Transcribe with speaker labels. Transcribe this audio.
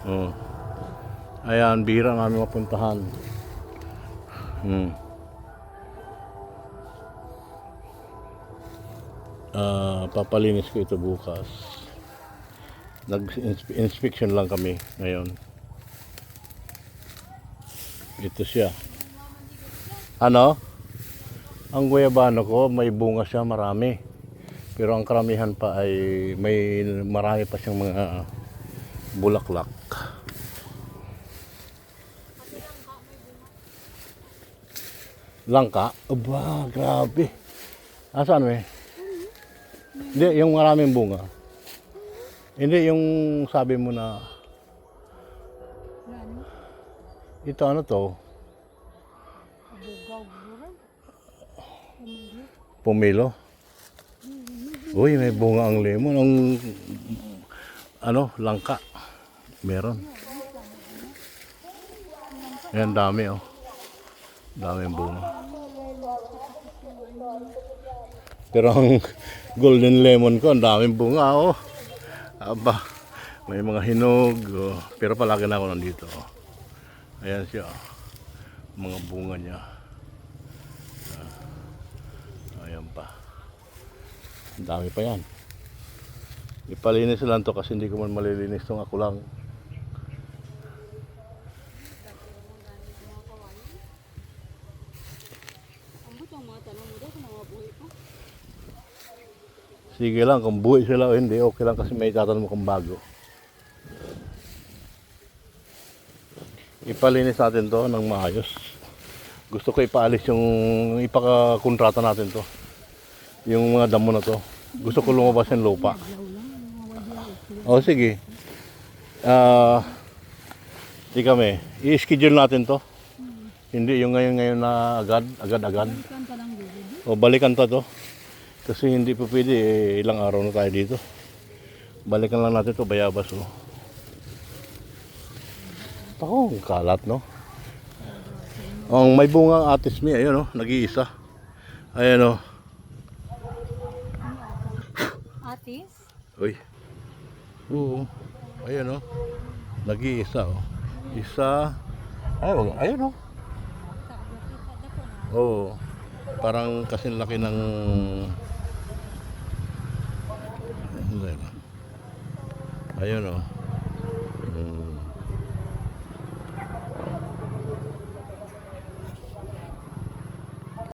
Speaker 1: Oh. Ayan, bihira namin mapuntahan. Papalinis ko ito bukas. Nag-inspection lang kami ngayon. Ito siya. Ano? Ang guyabano ko, may bunga siya, marami. Pero ang karamihan pa ay may marami pa siyang mga bulaklak. Langka? Aba, grabe. Asan eh? Hindi, yung maraming bunga. Hindi, yung sabi mo na ito ano to? Pumilo. Uy, may bunga ang lemon. Ang ano, langka. Meron. Ayan, dami oh. Daming bunga. Pero ang golden lemon ko, ang daming bunga oh. Aba, may mga hinog oh. Pero palagi na ako nandito oh. Ayan siya oh. Mga bunga niya. Ayan pa. Ang dami pa yan. Ipalinis lang to kasi hindi ko man malilinis tong ako lang. Sige lang, kung buhay sila o hindi, okay lang kasi may tatanong mo kung bago. Ipalinis natin to ng maayos. Gusto ko ipaalis yung ipakakontrata natin to. Yung mga damo na to. Gusto ko lumabas yung lupa. O sige. Di kami. I-schedule natin to. Hindi yung ngayon na agad-agad. O balikan to. Kasi hindi pa pwede, ilang araw na tayo dito. Balikan lang natin to, bayabas oh. Ako, kalat no. Ang may bunga ang Atis Mi, ayun oh, nag-iisa. Ayan oh.
Speaker 2: Atis?
Speaker 1: Uy. Oo. Ayun oh. Nag-iisa oh. Isa. Ayun oh. Oo. Parang kasing laki ng ayun oh.